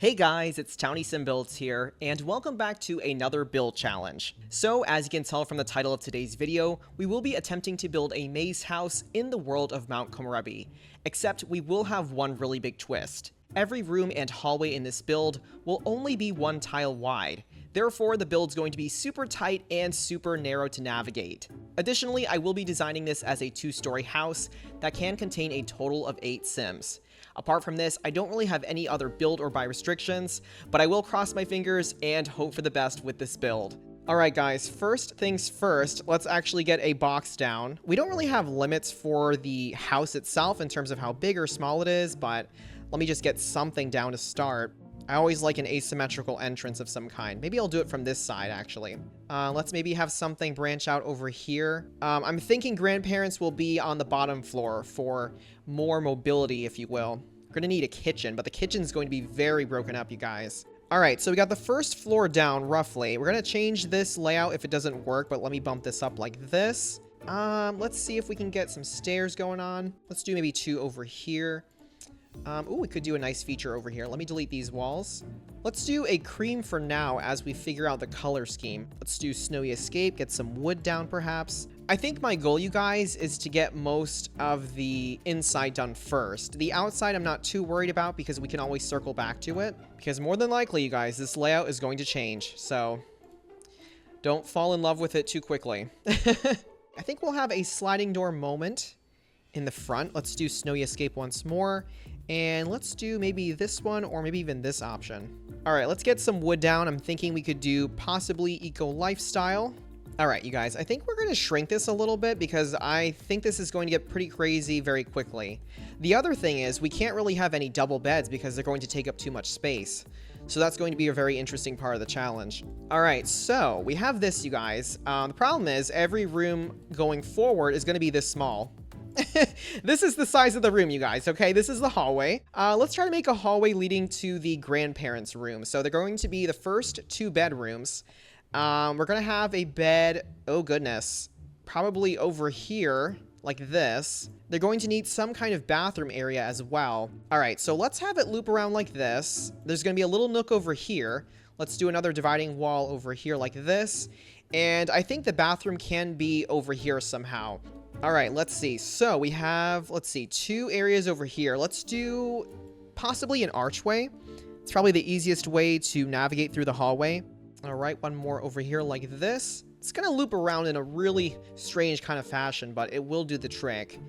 Hey guys, it's 𝗧𝗛𝗡𝗚𝗏 here, and welcome back to another build challenge. So, as you can tell from the title of today's video, we will be attempting to build a maze house in the world of Mount Komorebi, except we will have one really big twist. Every room and hallway in this build will only be one tile wide, therefore the build's going to be super tight and super narrow to navigate. Additionally, I will be designing this as a 2-story house that can contain a total of 8 Sims. Apart from this, I don't really have any other build or buy restrictions, but I will cross my fingers and hope for the best with this build. Alright guys, first things first, let's actually get a box down. We don't really have limits for the house itself in terms of how big or small it is, but let me just get something down to start. I always like an asymmetrical entrance of some kind. Maybe I'll do it from this side, actually. Let's maybe have something branch out over here. I'm thinking grandparents will be on the bottom floor for more mobility, if you will. We're gonna need a kitchen, but the kitchen's going to be very broken up, you guys. Alright, so we got the first floor down, roughly. We're gonna change this layout if it doesn't work, but let me bump this up like this. Let's see if we can get some stairs going on. Let's do maybe 2 over here. Ooh, we could do a nice feature over here. Let me delete these walls. Let's do a cream for now as we figure out the color scheme. Let's do snowy escape, get some wood down perhaps. I think my goal, you guys, is to get most of the inside done first. The outside I'm not too worried about because we can always circle back to it. Because more than likely, you guys, this layout is going to change. So don't fall in love with it too quickly. I think we'll have a sliding door moment in the front. Let's do snowy escape once more. And let's do maybe this one or maybe even this option. All right, let's get some wood down. I'm thinking we could do possibly eco lifestyle. All right, you guys, I think we're going to shrink this a little bit because I think this is going to get pretty crazy very quickly. The other thing is we can't really have any double beds because they're going to take up too much space. So that's going to be a very interesting part of the challenge. All right, so we have this, you guys. The problem is every room going forward is going to be this small. This is the size of the room, you guys, okay? This is the hallway. Let's try to make a hallway leading to the grandparents' room. So they're going to be the first 2 bedrooms. We're gonna have a bed, oh goodness, probably over here, like this. They're going to need some kind of bathroom area as well. All right, so let's have it loop around like this. There's gonna be a little nook over here. Let's do another dividing wall over here like this. And I think the bathroom can be over here somehow. All right, let's see. So we have, let's see, 2 areas over here. Let's do possibly an archway. It's probably the easiest way to navigate through the hallway. All right, one more over here like this. It's gonna loop around in a really strange kind of fashion, but it will do the trick.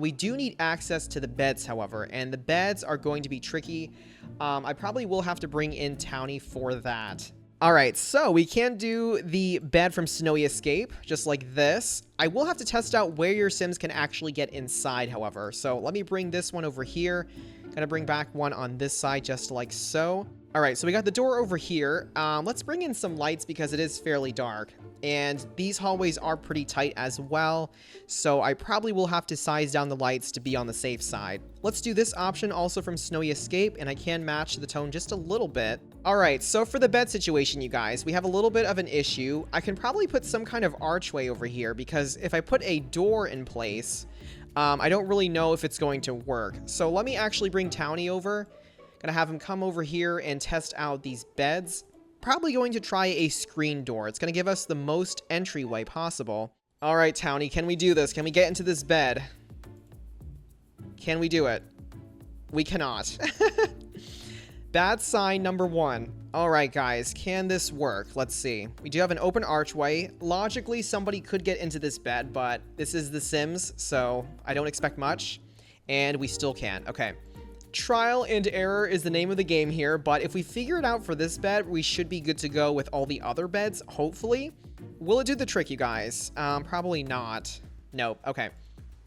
We do need access to the beds, however, and the beds are going to be tricky. I probably will have to bring in 𝗧𝗛𝗡𝗏 for that. All right, so we can do the bed from Snowy Escape, just like this. I will have to test out where your Sims can actually get inside, however. So let me bring this one over here. Gonna bring back one on this side, just like so. All right, so we got the door over here. Let's bring in some lights because it is fairly dark. And these hallways are pretty tight as well. So I probably will have to size down the lights to be on the safe side. Let's do this option also from Snowy Escape, and I can match the tone just a little bit. All right, so for the bed situation, you guys, we have a little bit of an issue. I can probably put some kind of archway over here because if I put a door in place, I don't really know if it's going to work. So let me actually bring 𝗧𝗛𝗡𝗏 over. Gonna have him come over here and test out these beds. Probably going to try a screen door. It's gonna give us the most entryway possible. All right, 𝗧𝗛𝗡𝗏, can we do this? Can we get into this bed? Can we do it? We cannot. Bad sign number 1. All right, guys, can this work? Let's see. We do have an open archway. Logically, somebody could get into this bed, but this is The Sims, so I don't expect much. And we still can't. Okay. Trial and error is the name of the game here, but if we figure it out for this bed, we should be good to go with all the other beds, hopefully. Will it do the trick, you guys? Probably not. Nope. Okay.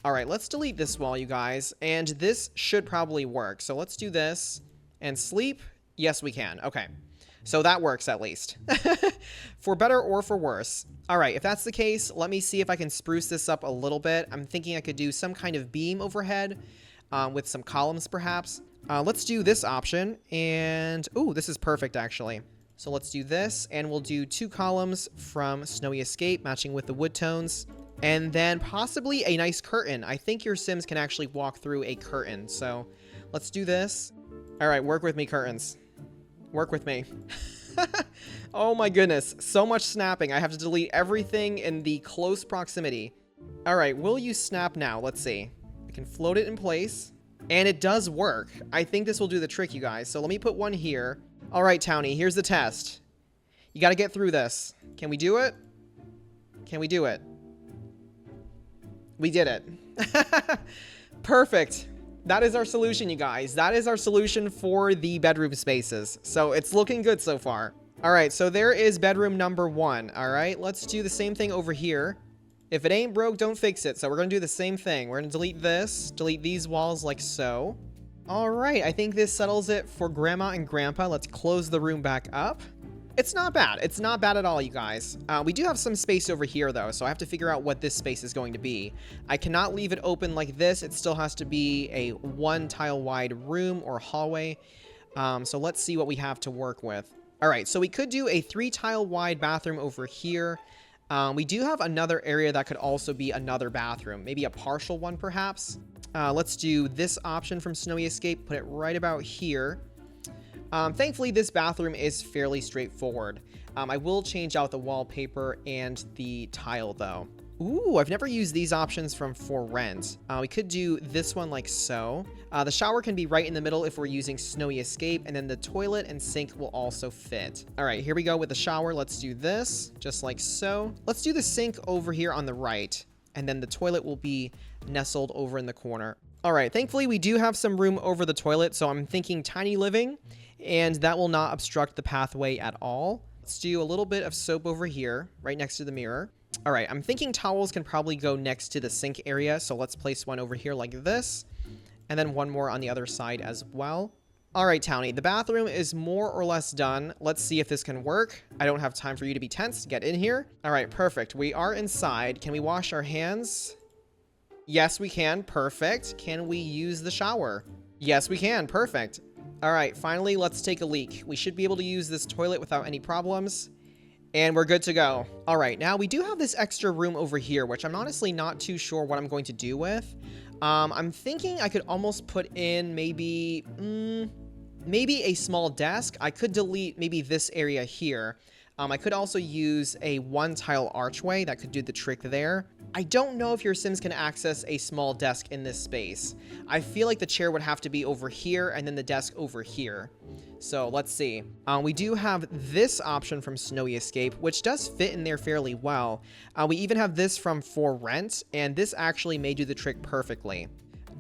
All right, let's delete this wall, you guys, and this should probably work. So let's do this and sleep. Yes, we can. Okay. So that works at least. For better or for worse. All right, if that's the case, let me see if I can spruce this up a little bit. I'm thinking I could do some kind of beam overhead. With some columns, perhaps. Let's do this option, and ooh, this is perfect, actually. So let's do this, and we'll do 2 columns from Snowy Escape, matching with the wood tones, and then possibly a nice curtain. I think your Sims can actually walk through a curtain, so let's do this. All right, work with me, curtains. Work with me. Oh my goodness. So much snapping. I have to delete everything in the close proximity. All right, will you snap now? Let's see. I can float it in place. And it does work. I think this will do the trick, you guys. So let me put one here. All right, Townie, here's the test. You got to get through this. Can we do it? Can we do it? We did it. Perfect. That is our solution, you guys. That is our solution for the bedroom spaces. So it's looking good so far. All right, so there is bedroom number 1. All right, let's do the same thing over here. If it ain't broke, don't fix it. So we're going to do the same thing. We're going to delete this, delete these walls like so. All right, I think this settles it for Grandma and Grandpa. Let's close the room back up. It's not bad. It's not bad at all, you guys. We do have some space over here, though, so I have to figure out what this space is going to be. I cannot leave it open like this. It still has to be a 1 tile wide room or hallway. So let's see what we have to work with. All right, so we could do a 3 tile wide bathroom over here. We do have another area that could also be another bathroom, maybe a partial one, perhaps. Let's do this option from Snowy Escape, put it right about here. Thankfully, this bathroom is fairly straightforward. I will change out the wallpaper and the tile, though. Ooh, I've never used these options from For Rent. We could do this one like so. The shower can be right in the middle if we're using Snowy Escape, and then the toilet and sink will also fit. All right, here we go with the shower. Let's do this, just like so. Let's do the sink over here on the right, and then the toilet will be nestled over in the corner. All right, thankfully, we do have some room over the toilet, so I'm thinking tiny living, and that will not obstruct the pathway at all. Let's do a little bit of soap over here, right next to the mirror. All right, I'm thinking towels can probably go next to the sink area, so let's place one over here like this, and then one more on the other side as well. All right, Townie, the bathroom is more or less done. Let's see if this can work. I don't have time for you to be tense. Get in here. All right, perfect. We are inside. Can we wash our hands? Yes, we can. Perfect. Can we use the shower? Yes, we can. Perfect. All right, finally, let's take a leak. We should be able to use this toilet without any problems. And we're good to go. All right, now we do have this extra room over here, which I'm honestly not too sure what I'm going to do with. I'm thinking I could almost put in maybe a small desk. I could delete maybe this area here. I could also use a 1 tile archway that could do the trick there. I don't know if your Sims can access a small desk in this space. I feel like the chair would have to be over here and then the desk over here. So let's see. We do have this option from Snowy Escape, which does fit in there fairly well. We even have this from For Rent, and this actually may do the trick perfectly.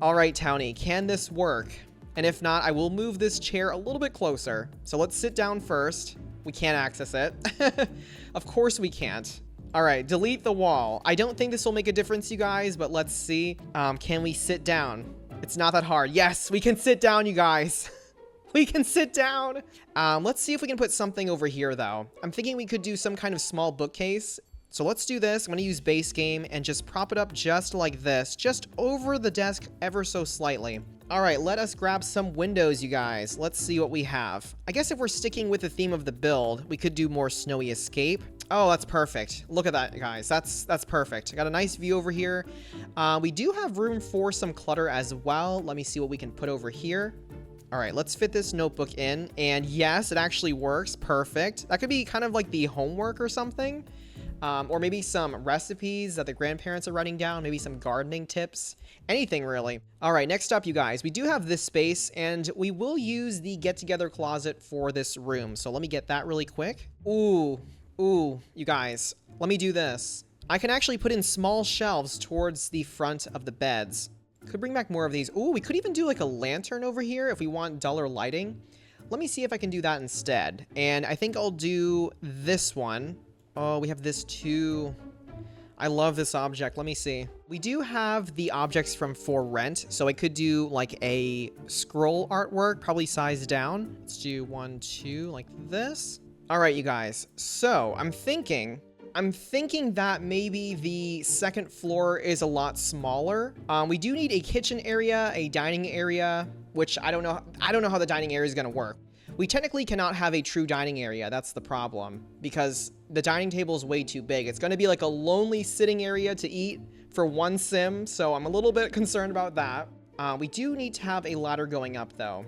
All right, Townie, can this work? And if not, I will move this chair a little bit closer. So let's sit down first. We can't access it. Of course we can't. All right, delete the wall. I don't think this will make a difference, you guys, but let's see. Can we sit down? It's not that hard. Yes, we can sit down, you guys. We can sit down. Let's see if we can put something over here, though. I'm thinking we could do some kind of small bookcase. So let's do this. I'm going to use base game and just prop it up just like this, just over the desk ever so slightly. All right, let us grab some windows, you guys. Let's see what we have. I guess if we're sticking with the theme of the build, we could do more Snowy Escape. Oh, that's perfect. Look at that, guys. That's perfect. Got a nice view over here. We do have room for some clutter as well. Let me see what we can put over here. All right, let's fit this notebook in. And yes, it actually works. Perfect. That could be kind of like the homework or something. Or maybe some recipes that the grandparents are writing down, maybe some gardening tips, anything really. All right, next up, you guys, we do have this space, and we will use the get-together closet for this room. So let me get that really quick. Ooh, you guys, let me do this. I can actually put in small shelves towards the front of the beds. Could bring back more of these. Ooh, we could even do like a lantern over here if we want duller lighting. Let me see if I can do that instead. And I think I'll do this one. Oh, we have this too. I love this object. Let me see. We do have the objects from For Rent, so I could do like a scroll artwork, probably sized down. Let's do 1, 2, like this. All right, you guys. So I'm thinking that maybe the second floor is a lot smaller. We do need a kitchen area, a dining area, which I don't know how the dining area is going to work. We technically cannot have a true dining area. That's the problem, because the dining table is way too big. It's going to be like a lonely sitting area to eat for one sim, so I'm a little bit concerned about that. We do need to have a ladder going up, though.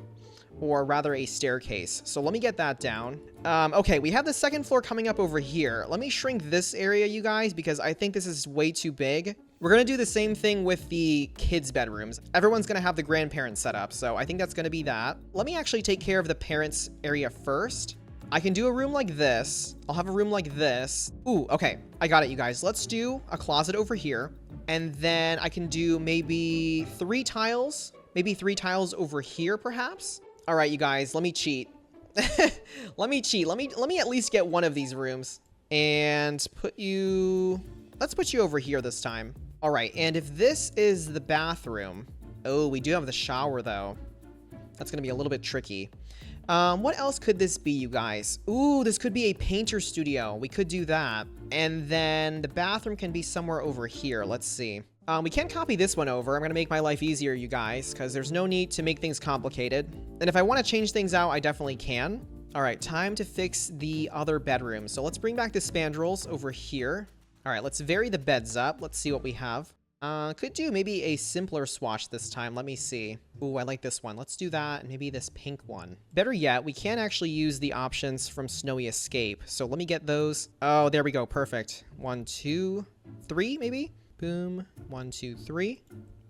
or rather a staircase. So let me get that down. Okay, we have the second floor coming up over here. Let me shrink this area, you guys, because I think this is way too big. We're going to do the same thing with the kids' bedrooms. Everyone's going to have the grandparents set up, so I think that's going to be that. Let me actually take care of the parents' area first. I can do a room like this. I'll have a room like this. Ooh, okay. I got it, you guys. Let's do a closet over here. And then I can do maybe 3 tiles. Maybe 3 tiles over here, perhaps. All right, you guys, let me cheat. Let me cheat. Let me at least get one of these rooms. And let's put you over here this time. All right, and if this is the bathroom... Oh, we do have the shower, though. That's going to be a little bit tricky. What else could this be, you guys? Ooh, this could be a painter studio. We could do that. And then the bathroom can be somewhere over here. Let's see. We can't copy this one over. I'm going to make my life easier, you guys, because there's no need to make things complicated. And if I want to change things out, I definitely can. All right, time to fix the other bedroom. So let's bring back the spandrels over here. All right, let's vary the beds up. Let's see what we have. Could do maybe a simpler swatch this time. Let me see. Ooh, I like this one. Let's do that. And maybe this pink one. Better yet, we can actually use the options from Snowy Escape. So let me get those. Oh, there we go. Perfect. 1, 2, 3, maybe? Boom. 1, 2, 3.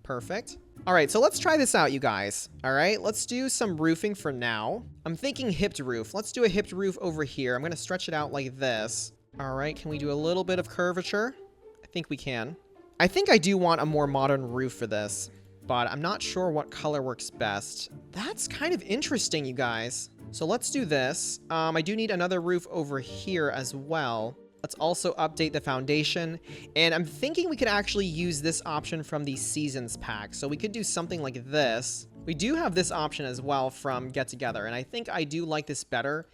Perfect. All right, so let's try this out, you guys. All right, let's do some roofing for now. I'm thinking hipped roof. Let's do a hipped roof over here. I'm going to stretch it out like this. All right, can we do a little bit of curvature? I think we can. I think I do want a more modern roof for this, but I'm not sure what color works best. That's kind of interesting, you guys. So let's do this. I do need another roof over here as well. Let's also update the foundation. And I'm thinking we could actually use this option from the Seasons pack. So we could do something like this. We do have this option as well from Get Together, and I think I do like this better.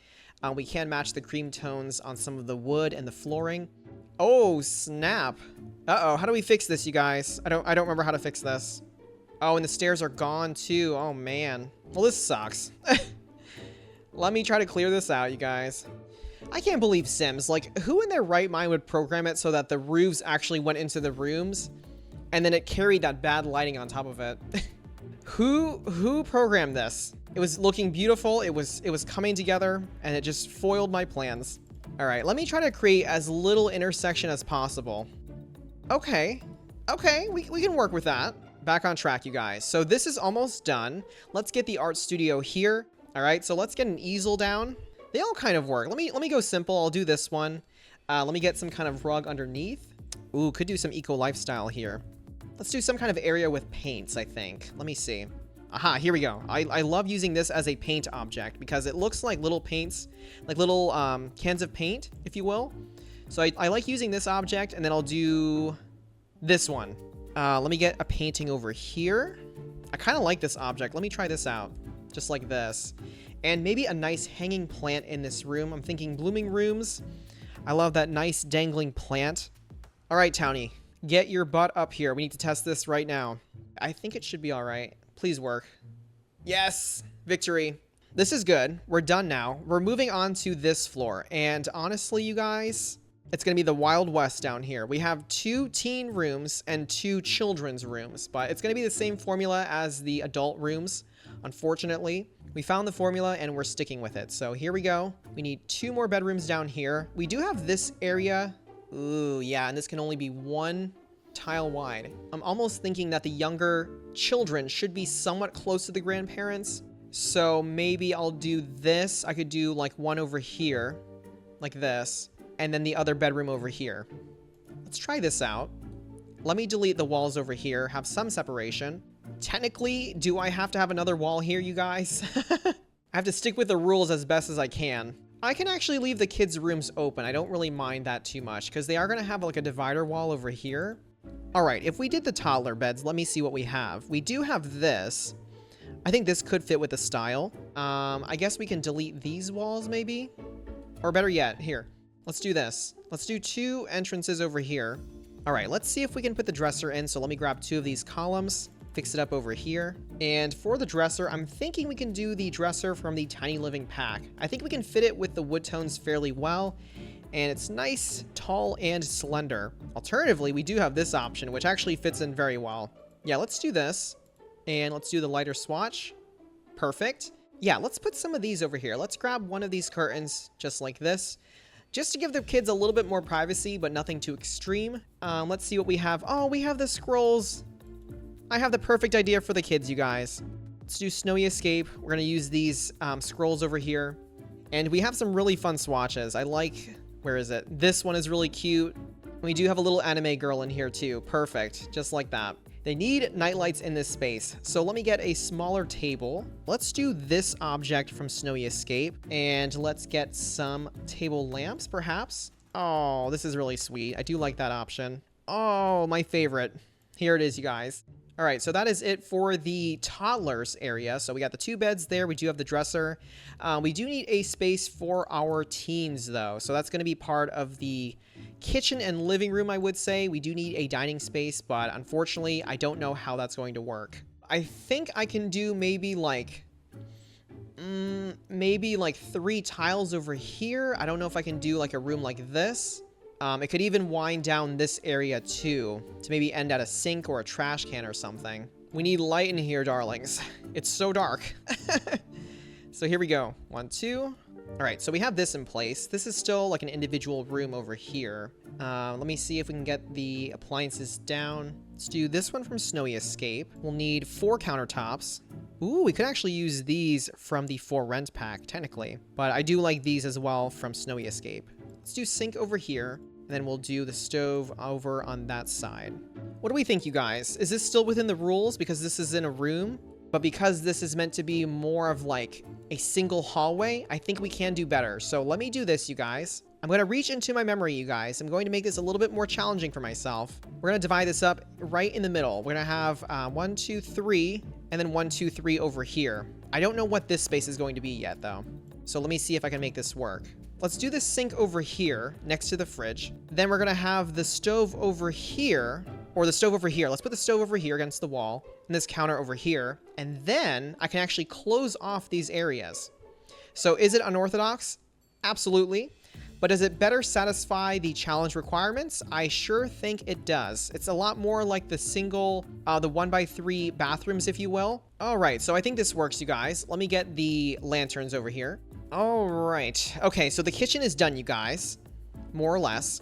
We can match the cream tones on some of the wood and the flooring. Oh, snap. Uh-oh, how do we fix this, you guys? I don't remember how to fix this. Oh, and the stairs are gone too. Oh, man. Well, this sucks. Let me try to clear this out, you guys. I can't believe Sims. Like, who in their right mind would program it so that the roofs actually went into the rooms and then it carried that bad lighting on top of it? Who programmed this? It was looking beautiful. It was coming together, and it just foiled my plans. All right, let me try to create as little intersection as possible. Okay, we can work with that. Back on track, you guys. So this is almost done. Let's get the art studio here. All right, so let's get an easel down. They all kind of work. Let me go simple. I'll do this one. Let me get some kind of rug underneath. Ooh, could do some eco lifestyle here. Let's do some kind of area with paints, I think. Let me see. Aha, here we go. I love using this as a paint object because it looks like little paints, like little cans of paint, if you will. So I like using this object, and then I'll do this one. Let me get a painting over here. I kind of like this object. Let me try this out. Just like this. And maybe a nice hanging plant in this room. I'm thinking blooming rooms. I love that nice dangling plant. All right, Townie, get your butt up here. We need to test this right now. I think it should be all right. Please work. Yes, victory. This is good. We're done now. We're moving on to this floor. And honestly, you guys, it's going to be the Wild West down here. We have 2 teen rooms and 2 children's rooms, but it's going to be the same formula as the adult rooms. Unfortunately, we found the formula and we're sticking with it. So here we go. We need 2 more bedrooms down here. We do have this area. Ooh, yeah, and this can only be 1 tile wide. I'm almost thinking that the younger children should be somewhat close to the grandparents. So maybe I'll do this. I could do like one over here, like this, and then the other bedroom over here. Let's try this out. Let me delete the walls over here, have some separation. Technically, do I have to have another wall here, you guys? I have to stick with the rules as best as I can. I can actually leave the kids' rooms open. I don't really mind that too much because they are going to have like a divider wall over here. All right, if we did the toddler beds, let me see what we have. We do have this. I think this could fit with the style. I guess we can delete these walls maybe. Or better yet, here, let's do this. Let's do 2 entrances over here. All right, let's see if we can put the dresser in. So let me grab 2 of these columns, fix it up over here. And for the dresser, I'm thinking we can do the dresser from the Tiny Living pack. I think we can fit it with the wood tones fairly well. And it's nice, tall, and slender. Alternatively, we do have this option, which actually fits in very well. Yeah, let's do this. And let's do the lighter swatch. Perfect. Yeah, let's put some of these over here. Let's grab one of these curtains just like this, just to give the kids a little bit more privacy, but nothing too extreme. Let's see what we have. Oh, we have the scrolls. I have the perfect idea for the kids, you guys. Let's do Snowy Escape. We're going to use these scrolls over here. And we have some really fun swatches. I like, where is it? This one is really cute. We do have a little anime girl in here too. Perfect. Just like that. They need nightlights in this space. So let me get a smaller table. Let's do this object from Snowy Escape. And let's get some table lamps, perhaps. Oh, this is really sweet. I do like that option. Oh, my favorite. Here it is, you guys. All right, so that is it for the toddlers area. So we got the 2 beds there. We do have the dresser. We do need a space for our teens, though. So that's going to be part of the kitchen and living room, I would say. We do need a dining space, but unfortunately, I don't know how that's going to work. I think I can do maybe like 3 tiles over here. I don't know if I can do like a room like this. It could even wind down this area too, to maybe end at a sink or a trash can or something. We need light in here, darlings. It's so dark. So here we go. 1, 2. All right, so we have this in place. This is still like an individual room over here. Let me see if we can get the appliances down. Let's do this one from Snowy Escape. We'll need 4 countertops. Ooh, we could actually use these from the For Rent pack, technically. But I do like these as well from Snowy Escape. Let's do sink over here, and then we'll do the stove over on that side. What do we think, you guys? Is this still within the rules because this is in a room? But because this is meant to be more of like a single hallway, I think we can do better. So let me do this, you guys. I'm going to reach into my memory, you guys. I'm going to make this a little bit more challenging for myself. We're going to divide this up right in the middle. We're going to have 1, 2, 3, and then 1, 2, 3 over here. I don't know what this space is going to be yet, though. So let me see if I can make this work. Let's do the sink over here next to the fridge. Then we're going to have the stove over here, or the stove over here. Let's put the stove over here against the wall and this counter over here. And then I can actually close off these areas. So is it unorthodox? Absolutely. But does it better satisfy the challenge requirements? I sure think it does. It's a lot more like the single, the 1x3 bathrooms, if you will. All right, so I think this works, you guys. Let me get the lanterns over here. All right. Okay, so the kitchen is done, you guys. More or less.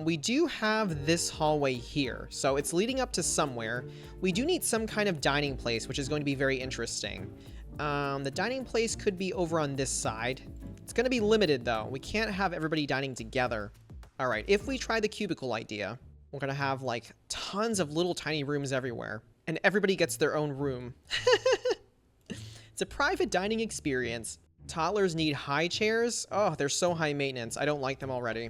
We do have this hallway here, so it's leading up to somewhere. We do need some kind of dining place, which is going to be very interesting. The dining place could be over on this side. It's going to be limited, though. We can't have everybody dining together. All right, if we try the cubicle idea, we're going to have, like, tons of little tiny rooms everywhere, and everybody gets their own room. It's a private dining experience. Toddlers need high chairs. Oh, they're so high maintenance. I don't like them already.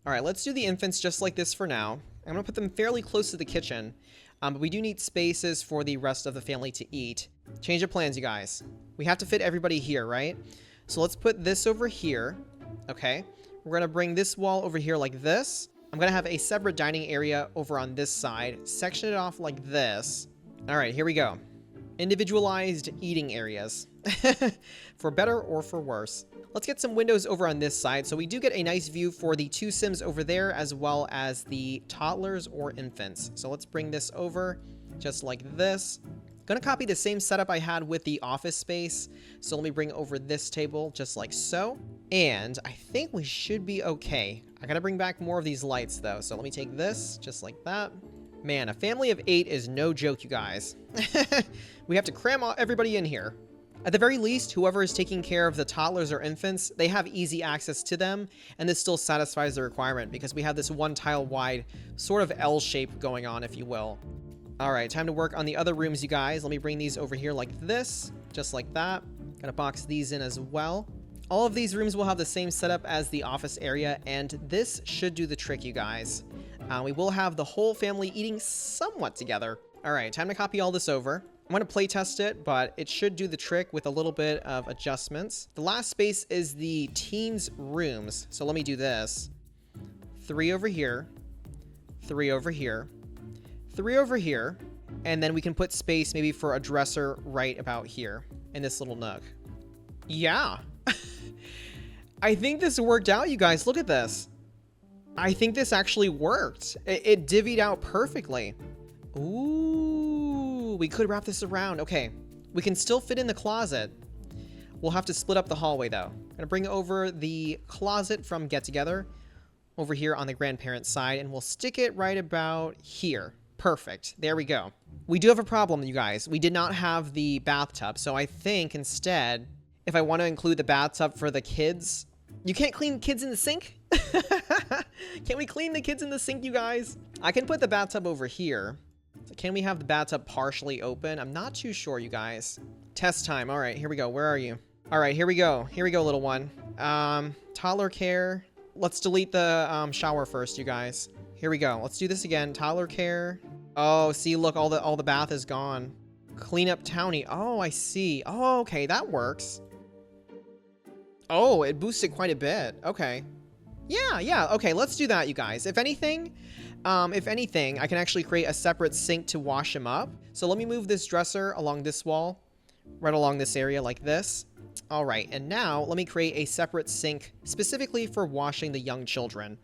All right, let's do the infants just like this for now. I'm going to put them fairly close to the kitchen, but we do need spaces for the rest of the family to eat. Change of plans, you guys. We have to fit everybody here, right? So let's put this over here. Okay. We're going to bring this wall over here like this. I'm going to have a separate dining area over on this side. Section it off like this. All right, here we go. Individualized eating areas. For better or for worse. Let's get some windows over on this side so we do get a nice view for the 2 Sims over there as well as the toddlers or infants. So let's bring this over just like this. Gonna copy the same setup I had with the office space. So let me bring over this table just like so. And I think we should be okay. I gotta bring back more of these lights though. So let me take this just like that. Man, a family of 8 is no joke, you guys. We have to cram everybody in here. At the very least, whoever is taking care of the toddlers or infants, they have easy access to them, and this still satisfies the requirement because we have this 1 tile wide sort of L shape going on, if you will. All right, time to work on the other rooms, you guys. Let me bring these over here like this, just like that. Gotta box these in as well. All of these rooms will have the same setup as the office area, and this should do the trick, you guys. We will have the whole family eating somewhat together. All right, time to copy all this over. I'm going to play test it, but it should do the trick with a little bit of adjustments. The last space is the teens' rooms. So let me do this. 3 over here, 3 over here, 3 over here, and then we can put space maybe for a dresser right about here in this little nook. Yeah. I think this worked out, you guys. Look at this. I think this actually worked. It divvied out perfectly. Ooh, we could wrap this around. Okay, we can still fit in the closet, We'll have to split up the hallway though. I'm gonna bring over the closet from Get Together over here on the grandparents' side, and we'll stick it right about here. Perfect. There we go. We do have a problem, you guys. We did not have the bathtub, so I think instead, if I want to include the bathtub for the kids... You can't clean kids in the sink? Can we clean the kids in the sink, you guys? I can put the bathtub over here. So can we have the bathtub partially open? I'm not too sure, you guys. Test time. All right, here we go. Where are you? All right, here we go. Here we go, little one. Toddler care. Let's delete the shower first, you guys. Here we go. Let's do this again. Toddler care. Oh, see, look, all the bath is gone. Clean up townie. Oh, I see. Oh, okay, that works. Oh, it boosted quite a bit. Okay. Yeah. Okay, let's do that, you guys. If anything, I can actually create a separate sink to wash him up. So let me move this dresser along this wall, right along this area like this. All right, and now let me create a separate sink specifically for washing the young children.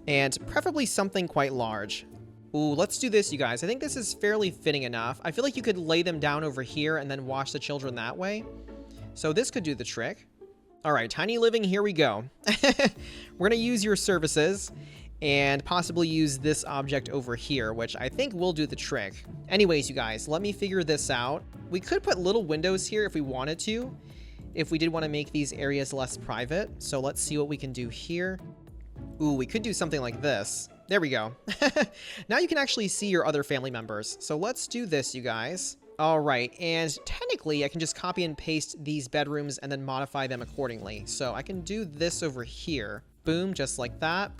And preferably something quite large. Ooh, let's do this, you guys. I think this is fairly fitting enough. I feel like you could lay them down over here and then wash the children that way. So this could do the trick. All right, tiny living, here we go. We're going to use your services and possibly use this object over here, which I think will do the trick. Anyways, you guys, let me figure this out. We could put little windows here if we wanted to, if we did want to make these areas less private. So let's see what we can do here. Ooh, we could do something like this. There we go. Now you can actually see your other family members. So let's do this, you guys. All right, and technically I can just copy and paste these bedrooms and then modify them accordingly. So I can do this over here. Boom, just like that.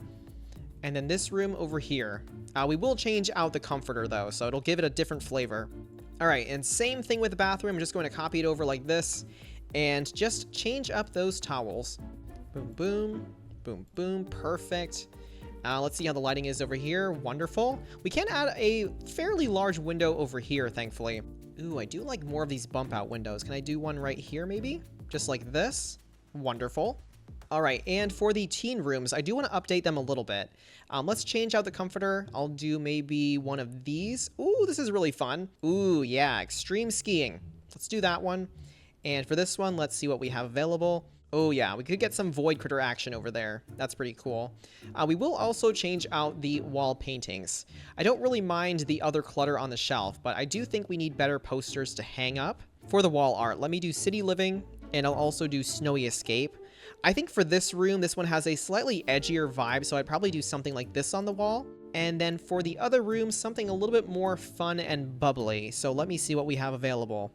And then this room over here. We will change out the comforter though, so it'll give it a different flavor. All right, and same thing with the bathroom. I'm just going to copy it over like this and just change up those towels. Boom, boom, boom, boom, perfect. Let's see how the lighting is over here. Wonderful. We can add a fairly large window over here, thankfully. Ooh, I do like more of these bump out windows. Can I do one right here maybe? Just like this. Wonderful. All right, and for the teen rooms, I do want to update them a little bit. Let's change out the comforter. I'll do maybe one of these. Ooh, this is really fun. Ooh, yeah, extreme skiing. Let's do that one. And for this one, let's see what we have available. Oh yeah, we could get some void critter action over there. That's pretty cool. We will also change out the wall paintings. I don't really mind the other clutter on the shelf, but I do think we need better posters to hang up. For the wall art, let me do city living, and I'll also do snowy escape. I think for this room, this one has a slightly edgier vibe, so I'd probably do something like this on the wall. And then for the other room, something a little bit more fun and bubbly. So let me see what we have available.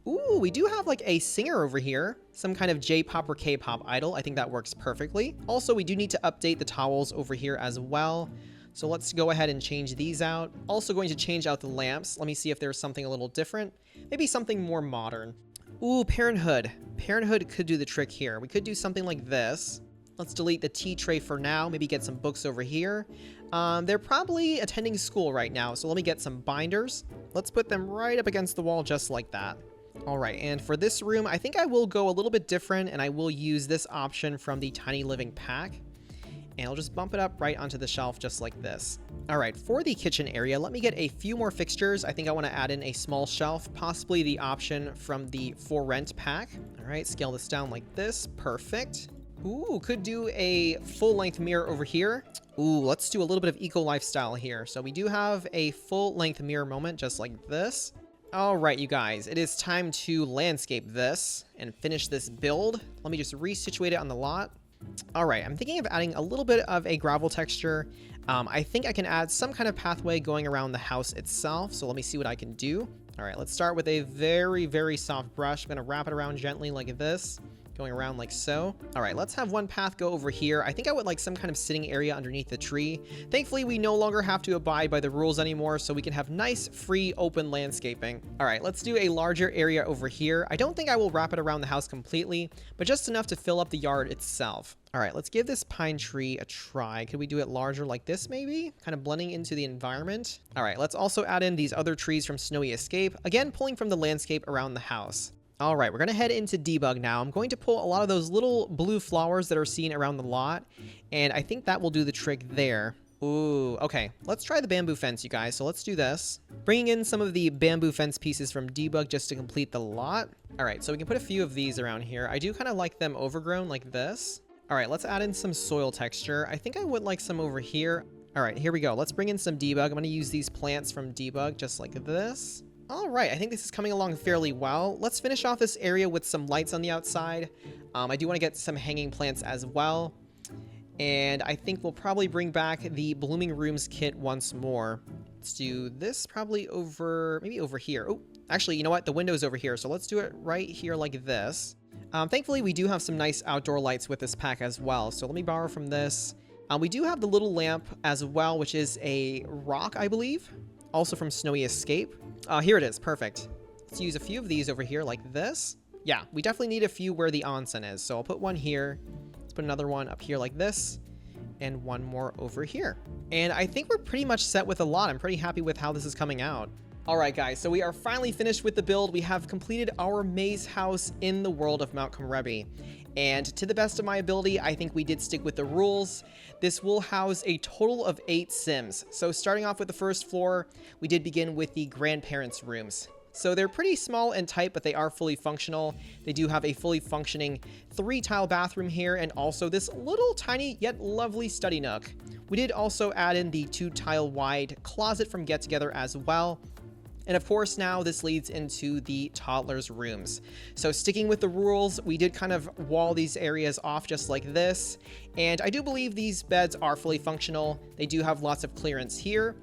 Ooh, we do have like a singer over here. Some kind of J-pop or K-pop idol. I think that works perfectly. Also, we do need to update the towels over here as well. So let's go ahead and change these out. Also going to change out the lamps. Let me see if there's something a little different. Maybe something more modern. Ooh, Parenthood. Parenthood could do the trick here. We could do something like this. Let's delete the tea tray for now. Maybe get some books over here. They're probably attending school right now. So let me get some binders. Let's put them right up against the wall just like that. All right, and for this room, I think I will go a little bit different, and I will use this option from the Tiny Living pack. And I'll just bump it up right onto the shelf just like this. All right, for the kitchen area, let me get a few more fixtures. I think I want to add in a small shelf, possibly the option from the For Rent pack. All right, scale this down like this. Perfect. Ooh, could do a full-length mirror over here. Ooh, let's do a little bit of eco lifestyle here. So we do have a full-length mirror moment just like this. All right, you guys, it is time to landscape this and finish this build. Let me just resituate it on the lot. All right, I'm thinking of adding a little bit of a gravel texture. I think I can add some kind of pathway going around the house itself. So let me see what I can do. All right, let's start with a very, very soft brush. I'm gonna wrap it around gently like this. Going around like so. All right, let's have one path go over here. I think I would like some kind of sitting area underneath the tree. Thankfully, we no longer have to abide by the rules anymore, so we can have nice, free, open landscaping. All right, let's do a larger area over here. I don't think I will wrap it around the house completely, but just enough to fill up the yard itself. All right, let's give this pine tree a try. Could we do it larger like this maybe? Kind of blending into the environment. All right, let's also add in these other trees from Snowy Escape. Again, pulling from the landscape around the house. All right, we're going to head into debug now. I'm going to pull a lot of those little blue flowers that are seen around the lot, and I think that will do the trick there. Ooh, okay. Let's try the bamboo fence, you guys. So let's do this. Bringing in some of the bamboo fence pieces from debug just to complete the lot. All right, so we can put a few of these around here. I do kind of like them overgrown like this. All right, let's add in some soil texture. I think I would like some over here. All right, here we go. Let's bring in some debug. I'm going to use these plants from debug just like this. All right, I think this is coming along fairly well. Let's finish off this area with some lights on the outside. I do want to get some hanging plants as well. And I think we'll probably bring back the Blooming Rooms kit once more. Let's do this probably over, maybe over here. Oh, actually, you know what? The window's over here, so let's do it right here like this. Thankfully, we do have some nice outdoor lights with this pack as well, so let me borrow from this. We do have the little lamp as well, which is a rock, I believe. Also from Snowy Escape. Here it is, perfect. Let's use a few of these over here like this. Yeah, we definitely need a few where the onsen is, so I'll put one here. Put another one up here like this, and one more over here. And I think we're pretty much set with a lot. I'm pretty happy with how this is coming out. All right, guys, so we are finally finished with the build. We have completed our maze house in the world of Mount Komorebi. And to the best of my ability, I think we did stick with the rules. This will house a total of 8 Sims. So starting off with the first floor, we did begin with the grandparents' rooms. So they're pretty small and tight, but they are fully functional. They do have a fully functioning 3-tile bathroom here, and also this little tiny yet lovely study nook. We did also add in the 2-tile wide closet from Get Together as well. And of course, now this leads into the toddlers' rooms. So sticking with the rules, we did kind of wall these areas off just like this. And I do believe these beds are fully functional. They do have lots of clearance here.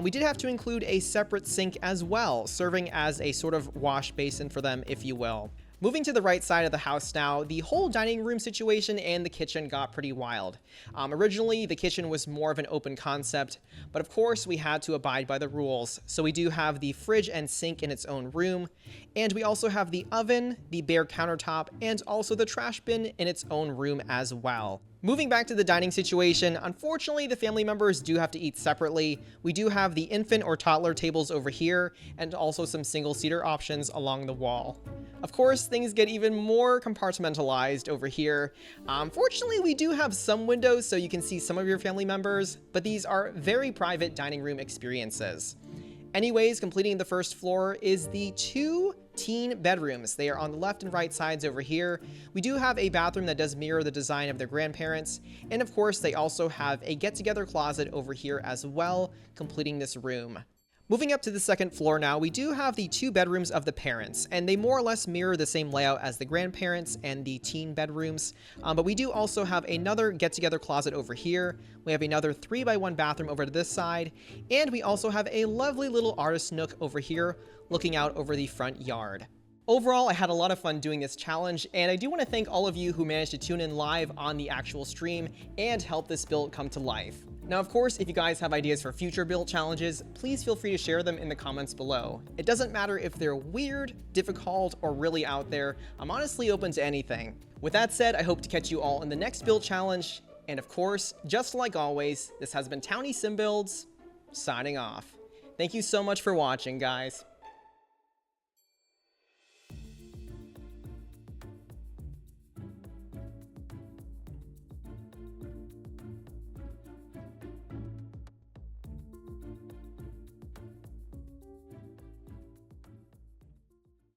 We did have to include a separate sink as well, serving as a sort of wash basin for them, if you will. Moving to the right side of the house now, the whole dining room situation and the kitchen got pretty wild. Originally, the kitchen was more of an open concept, but of course we had to abide by the rules. So we do have the fridge and sink in its own room, and we also have the oven, the bare countertop, and also the trash bin in its own room as well. Moving back to the dining situation, unfortunately the family members do have to eat separately. We do have the infant or toddler tables over here, and also some single-seater options along the wall. Of course, things get even more compartmentalized over here. Fortunately, we do have some windows so you can see some of your family members, but these are very private dining room experiences. Anyways, completing the first floor is the 2 teen bedrooms. They are on the left and right sides over here. We do have a bathroom that does mirror the design of their grandparents, and of course they also have a get-together closet over here as well, completing this room. Moving up to the second floor now, we do have the 2 bedrooms of the parents, and they more or less mirror the same layout as the grandparents and the teen bedrooms, but we do also have another get-together closet over here. We have another 3x1 bathroom over to this side, and we also have a lovely little artist nook over here, looking out over the front yard. Overall, I had a lot of fun doing this challenge, and I do want to thank all of you who managed to tune in live on the actual stream and help this build come to life. Now, of course, if you guys have ideas for future build challenges, please feel free to share them in the comments below. It doesn't matter if they're weird, difficult, or really out there. I'm honestly open to anything. With that said, I hope to catch you all in the next build challenge. And of course, just like always, this has been 𝗪𝗎 SimBuilds, signing off. Thank you so much for watching, guys.